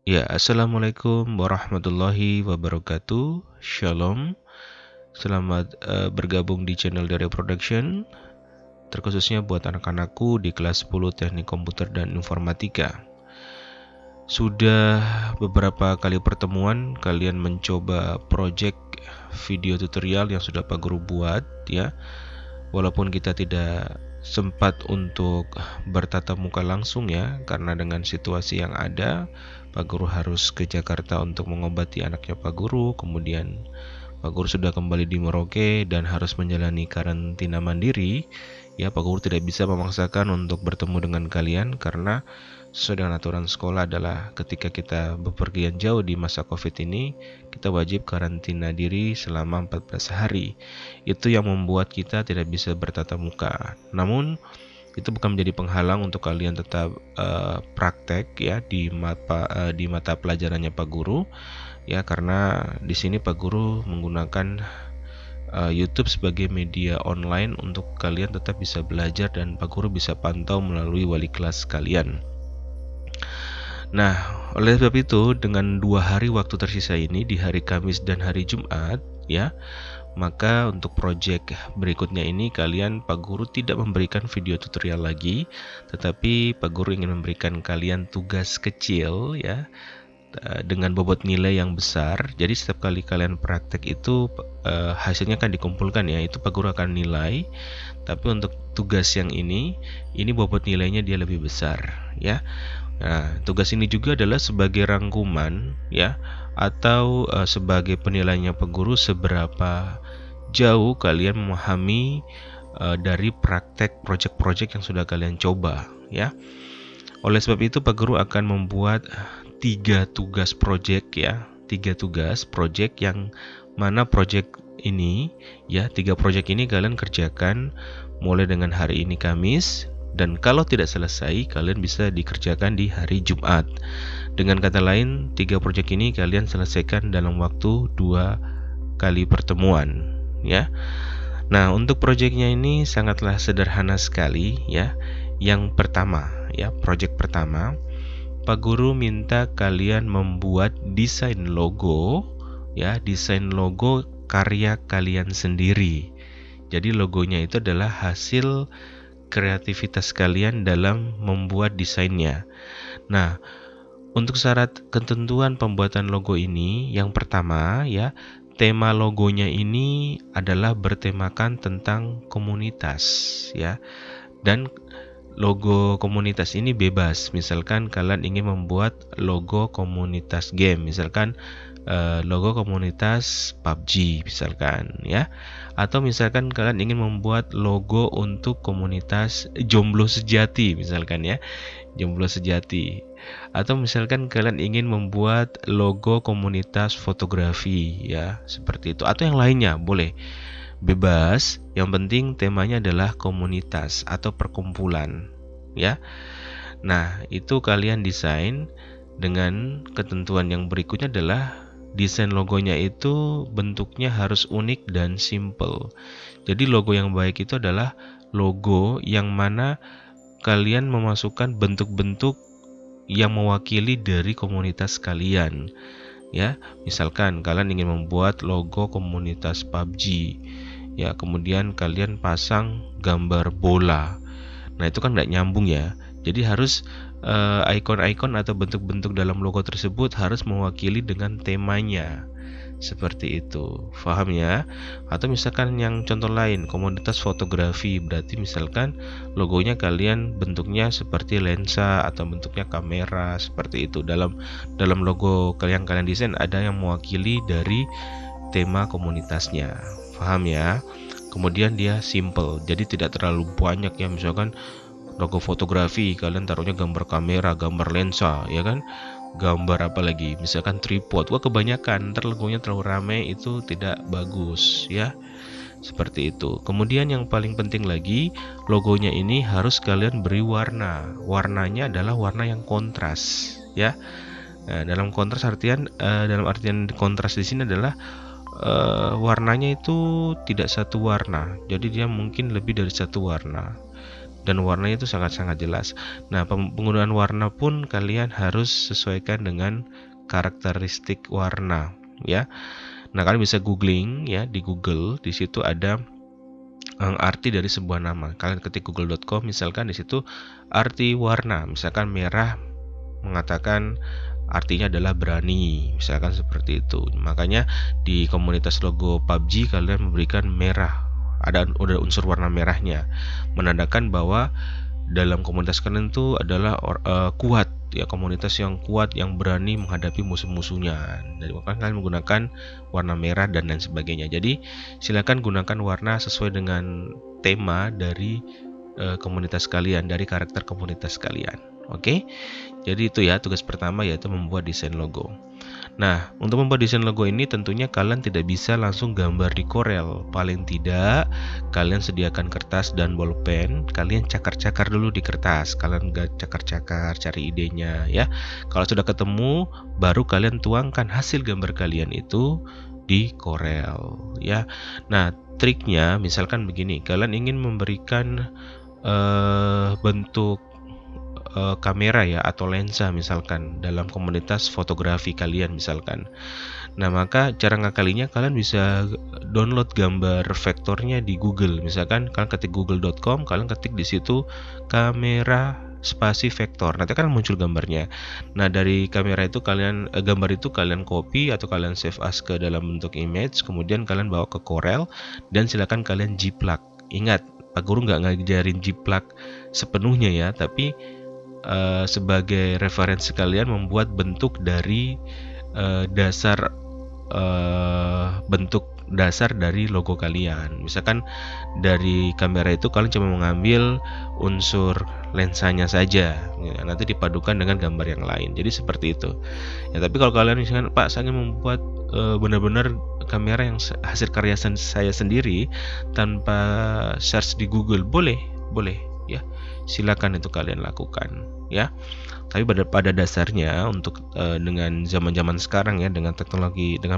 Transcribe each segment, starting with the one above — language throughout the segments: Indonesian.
Ya, Assalamualaikum warahmatullahi wabarakatuh. Shalom. Selamat bergabung di channel Dari Production, terkhususnya buat anak-anakku di kelas 10 Teknik Komputer dan Informatika. Sudah beberapa kali pertemuan kalian mencoba project video tutorial yang sudah Pak Guru buat ya. Walaupun kita tidak sempat untuk bertatap muka langsung ya, karena dengan situasi yang ada, Pak Guru harus ke Jakarta untuk mengobati anaknya Pak Guru. Kemudian Pak Guru sudah kembali di Merauke dan harus menjalani karantina mandiri. Ya, Pak Guru tidak bisa memaksakan untuk bertemu dengan kalian karena sesuai dengan aturan sekolah adalah ketika kita bepergian jauh di masa COVID ini, kita wajib karantina diri selama 14 hari. Itu yang membuat kita tidak bisa bertatap muka. Namun itu bukan menjadi penghalang untuk kalian tetap praktek ya di mata pelajarannya Pak Guru ya, karena di sini Pak Guru menggunakan YouTube sebagai media online untuk kalian tetap bisa belajar dan Pak Guru bisa pantau melalui wali kelas kalian. Nah, oleh sebab itu dengan 2 hari waktu tersisa ini di hari Kamis dan hari Jumat ya, maka untuk project berikutnya ini kalian Pak Guru tidak memberikan video tutorial lagi, tetapi Pak Guru ingin memberikan kalian tugas kecil ya, dengan bobot nilai yang besar. Jadi setiap kali kalian praktek itu hasilnya akan dikumpulkan ya, itu Pak Guru akan nilai. Tapi untuk tugas yang ini bobot nilainya dia lebih besar ya. Nah, tugas ini juga adalah sebagai rangkuman ya, atau sebagai penilaiannya Pak Guru seberapa jauh kalian memahami dari praktek project-project yang sudah kalian coba ya. Oleh sebab itu Pak Guru akan membuat 3 tugas project ya, 3 tugas project yang mana project ini ya, 3 project ini kalian kerjakan mulai dengan hari ini Kamis, dan kalau tidak selesai kalian bisa dikerjakan di hari Jumat. Dengan kata lain, 3 project ini kalian selesaikan dalam waktu 2 kali pertemuan ya. Nah, untuk projectnya ini sangatlah sederhana sekali ya. Yang pertama ya, project pertama, Pak Guru minta kalian membuat desain logo ya, desain logo karya kalian sendiri. Jadi logonya itu adalah hasil kreativitas kalian dalam membuat desainnya. Nah, untuk syarat ketentuan pembuatan logo ini, yang pertama ya, tema logonya ini adalah bertemakan tentang komunitas ya. Dan logo komunitas ini bebas. Misalkan kalian ingin membuat logo komunitas game, misalkan logo komunitas PUBG misalkan ya. Atau misalkan kalian ingin membuat logo untuk komunitas jomblo sejati misalkan ya, jomblo sejati. Atau misalkan kalian ingin membuat logo komunitas fotografi ya, seperti itu. Atau yang lainnya boleh. Bebas, yang penting temanya adalah komunitas atau perkumpulan ya. Nah, itu kalian desain dengan ketentuan yang berikutnya adalah desain logonya itu bentuknya harus unik dan simple. Jadi logo yang baik itu adalah logo yang mana kalian memasukkan bentuk-bentuk yang mewakili dari komunitas kalian ya. Misalkan kalian ingin membuat logo komunitas PUBG ya, kemudian kalian pasang gambar bola. Nah, itu kan nggak nyambung ya. Jadi harus ikon-ikon atau bentuk-bentuk dalam logo tersebut harus mewakili dengan temanya. Seperti itu. Paham ya? Atau misalkan yang contoh lain, komunitas fotografi, berarti misalkan logonya kalian bentuknya seperti lensa atau bentuknya kamera, seperti itu. Dalam logo kalian desain ada yang mewakili dari tema komunitasnya. Paham ya? Kemudian dia simple, jadi tidak terlalu banyak ya. Misalkan logo fotografi kalian taruhnya gambar kamera, gambar lensa ya kan, gambar apa lagi, misalkan tripod. Wah, kebanyakan ntar logonya terlalu rame, itu tidak bagus ya. Seperti itu. Kemudian yang paling penting lagi, logonya ini harus kalian beri warna. Warnanya adalah warna yang kontras ya. Nah, dalam artian kontras di sini adalah warnanya itu tidak satu warna. Jadi dia mungkin lebih dari satu warna. dan warnanya itu sangat-sangat jelas. Nah, penggunaan warna pun kalian harus sesuaikan dengan karakteristik warna, ya. Nah, kalian bisa googling ya di Google, di situ ada arti dari sebuah nama. Kalian ketik google.com misalkan, di situ arti warna, misalkan merah mengatakan artinya adalah berani, misalkan seperti itu. Makanya di komunitas logo PUBG kalian memberikan merah, ada unsur warna merahnya, menandakan bahwa dalam komunitas kalian itu adalah kuat, ya, komunitas yang kuat yang berani menghadapi musuh-musuhnya. Jadi kalian menggunakan warna merah dan lain sebagainya. Jadi silakan gunakan warna sesuai dengan tema dari komunitas kalian, dari karakter komunitas kalian. Oke, jadi itu ya tugas pertama, yaitu membuat desain logo. Nah, untuk membuat desain logo ini tentunya kalian tidak bisa langsung gambar di Corel. Paling tidak kalian sediakan kertas dan bolpen, kalian cakar-cakar dulu di kertas. Kalian cakar-cakar, cari idenya ya. Kalau sudah ketemu, baru kalian tuangkan hasil gambar kalian itu di Corel ya. Nah, triknya misalkan begini, kalian ingin memberikan bentuk kamera ya atau lensa misalkan dalam komunitas fotografi kalian misalkan. Nah, maka cara ngakalinya kalian bisa download gambar vektornya di Google. Misalkan kalian ketik google.com, kalian ketik di situ kamera spasi vektor. Nanti kan muncul gambarnya. Nah, dari kamera itu gambar itu kalian copy atau kalian save as ke dalam bentuk image, kemudian kalian bawa ke Corel dan silakan kalian jiplak. Ingat, Pak Guru nggak ngajarin jiplak sepenuhnya ya, tapi sebagai referensi kalian membuat bentuk dari bentuk dasar dari logo kalian. Misalkan dari kamera itu kalian cuma mengambil unsur lensanya saja, ya, nanti dipadukan dengan gambar yang lain. Jadi seperti itu. Ya, tapi kalau kalian misalkan, Pak, saya ingin membuat benar-benar kamera yang hasil karya saya sendiri tanpa search di Google, boleh ya. Silakan itu kalian lakukan ya. Tapi pada dasarnya untuk dengan zaman-zaman sekarang ya, dengan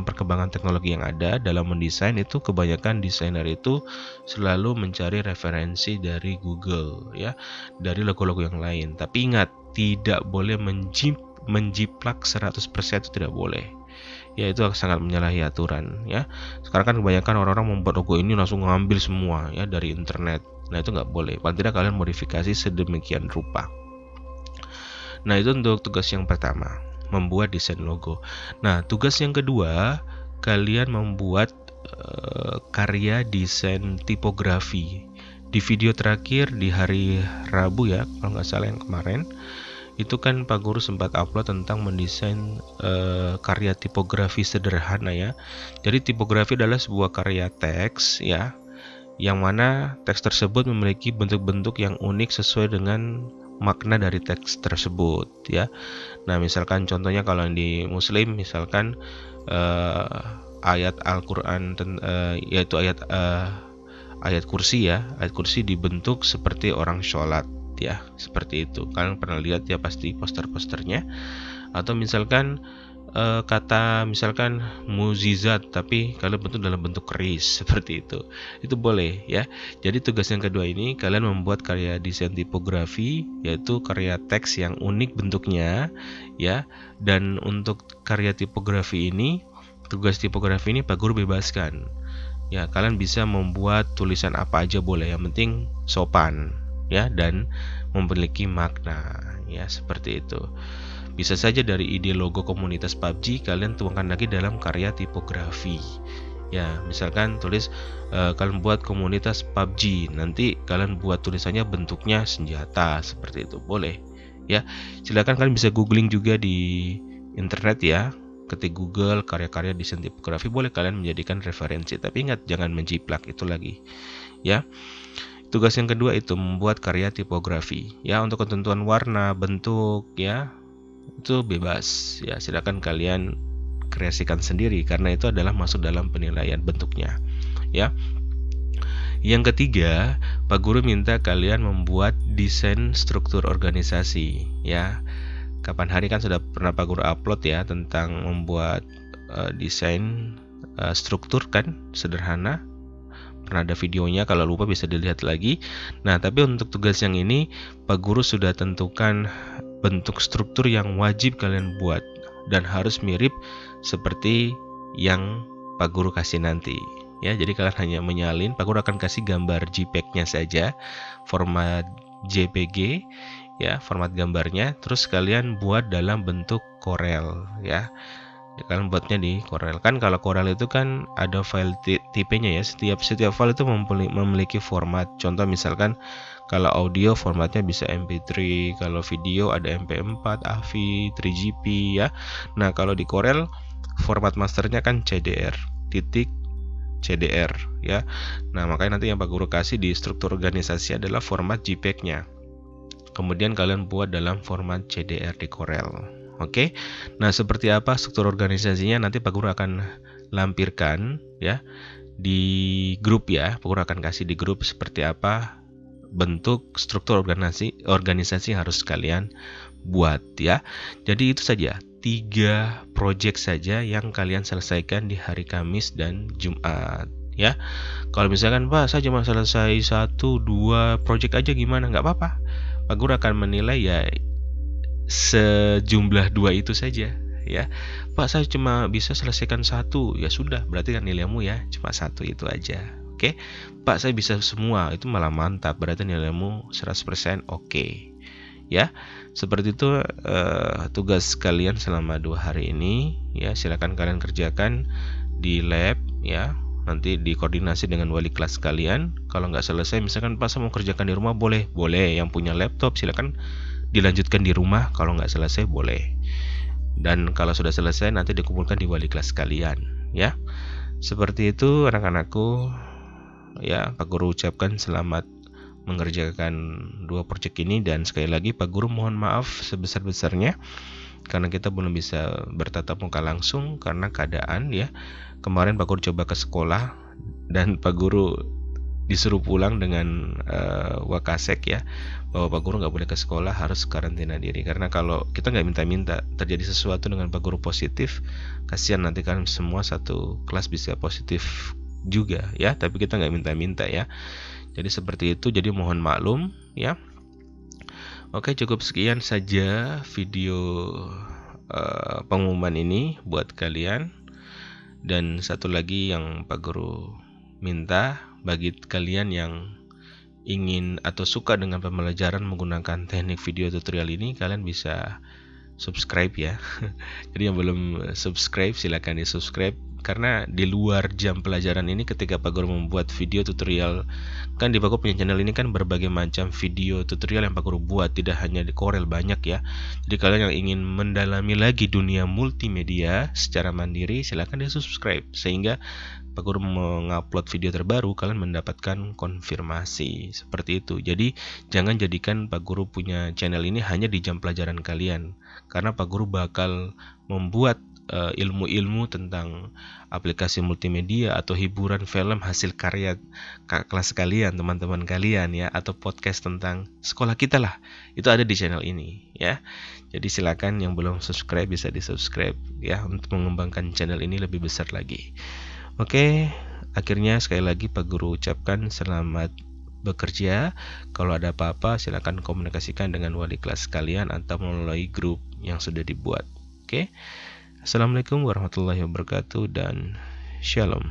perkembangan teknologi yang ada dalam mendesain itu, kebanyakan desainer itu selalu mencari referensi dari Google ya, dari logo-logo yang lain. Tapi ingat, tidak boleh menjiplak 100%, itu tidak boleh. Ya, itu sangat menyalahi aturan ya. Sekarang kan kebanyakan orang-orang membuat logo ini langsung ngambil semua ya dari internet. Nah, itu nggak boleh. Paling tidak kalian modifikasi sedemikian rupa. Nah, itu untuk tugas yang pertama, membuat desain logo. Nah, tugas yang kedua, kalian membuat karya desain tipografi. Di video terakhir di hari Rabu ya, kalau nggak salah yang kemarin, itu kan Pak Guru sempat upload tentang mendesain karya tipografi sederhana ya. Jadi tipografi adalah sebuah karya teks ya, yang mana teks tersebut memiliki bentuk-bentuk yang unik sesuai dengan makna dari teks tersebut ya. Nah, misalkan contohnya kalau di Muslim misalkan ayat Al-Quran yaitu ayat kursi ya, ayat kursi dibentuk seperti orang sholat ya, seperti itu. Kalian pernah lihat ya pasti poster-posternya. Atau misalkan kata misalkan mukjizat tapi kalian bentuk dalam bentuk keris, seperti itu boleh ya. Jadi tugas yang kedua ini kalian membuat karya desain tipografi, yaitu karya teks yang unik bentuknya ya. Dan untuk karya tipografi ini, tugas tipografi ini Pak Guru bebaskan ya. Kalian bisa membuat tulisan apa aja boleh, yang penting sopan ya dan memiliki makna ya, seperti itu. Bisa saja dari ide logo komunitas PUBG kalian tuangkan lagi dalam karya tipografi. Ya, misalkan tulis kalian buat komunitas PUBG, nanti kalian buat tulisannya bentuknya senjata, seperti itu. Boleh. Ya. Silakan kalian bisa googling juga di internet ya. Ketik Google karya-karya desain tipografi, boleh kalian menjadikan referensi. Tapi ingat, jangan menjiplak, itu lagi. Ya. Tugas yang kedua itu membuat karya tipografi. Ya, untuk ketentuan warna, bentuk ya, itu bebas ya, silakan kalian kreasikan sendiri karena itu adalah masuk dalam penilaian bentuknya ya. Yang ketiga, Pak Guru minta kalian membuat desain struktur organisasi ya. Kapan hari kan sudah pernah Pak Guru upload ya tentang membuat desain struktur kan sederhana, Pernah ada videonya, kalau lupa bisa dilihat lagi. Nah, tapi untuk tugas yang ini Pak Guru sudah tentukan bentuk struktur yang wajib kalian buat dan harus mirip seperti yang Pak Guru kasih nanti. Ya, jadi kalian hanya menyalin, Pak Guru akan kasih gambar JPEG-nya saja, format JPG, ya, format gambarnya. Terus kalian buat dalam bentuk Corel, ya. Kalian buatnya di Corel. Kan kalau Corel itu kan ada file tipenya ya. Setiap file itu memiliki format. Contoh misalkan kalau audio formatnya bisa MP3, kalau video ada MP4, AVI, 3GP ya. Nah, kalau di Corel format masternya kan CDR, CDR ya. Nah, makanya nanti yang Pak Guru kasih di struktur organisasi adalah format JPEG-nya. Kemudian kalian buat dalam format CDR di Corel. Oke. Nah, seperti apa struktur organisasinya nanti Pak Guru akan lampirkan ya di grup ya. Pak Guru akan kasih di grup seperti apa bentuk struktur organisasi yang harus kalian buat ya. Jadi itu saja, 3 project saja yang kalian selesaikan di hari Kamis dan Jumat ya. Kalau misalkan Pak saya cuma selesai 1-2 project aja gimana, nggak apa-apa. Pak Guru akan menilai ya sejumlah 2 itu saja ya. Pak saya cuma bisa selesaikan 1, ya sudah, berarti kan nilaimu ya cuma 1 itu aja. Oke. Pak saya bisa semua, itu malah mantap, berarti nilaimu 100% oke. Ya, seperti itu tugas kalian selama 2 hari ini ya. Silakan kalian kerjakan di lab ya. Nanti dikoordinasi dengan wali kelas kalian. Kalau nggak selesai, misalkan Pak saya mau kerjakan di rumah, boleh. Yang punya laptop silakan dilanjutkan di rumah, kalau nggak selesai boleh. Dan kalau sudah selesai nanti dikumpulkan di wali kelas kalian ya. Seperti itu anak-anakku ya. Pak Guru ucapkan selamat mengerjakan 2 proyek ini, dan sekali lagi Pak Guru mohon maaf sebesar-besarnya karena kita belum bisa bertatap muka langsung karena keadaan ya. Kemarin Pak Guru coba ke sekolah dan Pak Guru disuruh pulang dengan wakasek ya, bahwa Pak Guru nggak boleh ke sekolah, harus karantina diri. Karena kalau kita nggak minta-minta terjadi sesuatu dengan Pak Guru positif, kasihan nanti kan semua satu kelas bisa positif juga ya. Tapi kita nggak minta-minta ya. Jadi seperti itu, jadi mohon maklum ya. Oke, cukup sekian saja video pengumuman ini buat kalian. Dan satu lagi yang Pak Guru minta, bagi kalian yang ingin atau suka dengan pembelajaran menggunakan teknik video tutorial ini, kalian bisa subscribe ya. Jadi yang belum subscribe silakan di subscribe, karena di luar jam pelajaran ini ketika Pak Guru membuat video tutorial, kan di Pak Guru punya channel ini kan berbagai macam video tutorial yang Pak Guru buat, tidak hanya di Corel, banyak ya. Jadi kalian yang ingin mendalami lagi dunia multimedia secara mandiri, silakan di subscribe, sehingga Pak Guru mengupload video terbaru kalian mendapatkan konfirmasi seperti itu. Jadi jangan jadikan Pak Guru punya channel ini hanya di jam pelajaran kalian, karena Pak Guru bakal membuat ilmu-ilmu tentang aplikasi multimedia atau hiburan film hasil karya kelas kalian, teman-teman kalian ya, atau podcast tentang sekolah kita lah, itu ada di channel ini ya. Jadi silakan yang belum subscribe bisa di subscribe ya, untuk mengembangkan channel ini lebih besar lagi. Oke, akhirnya sekali lagi Pak Guru ucapkan selamat bekerja. Kalau ada apa-apa silakan komunikasikan dengan wali kelas kalian atau melalui grup yang sudah dibuat. Oke. Assalamualaikum warahmatullahi wabarakatuh dan shalom.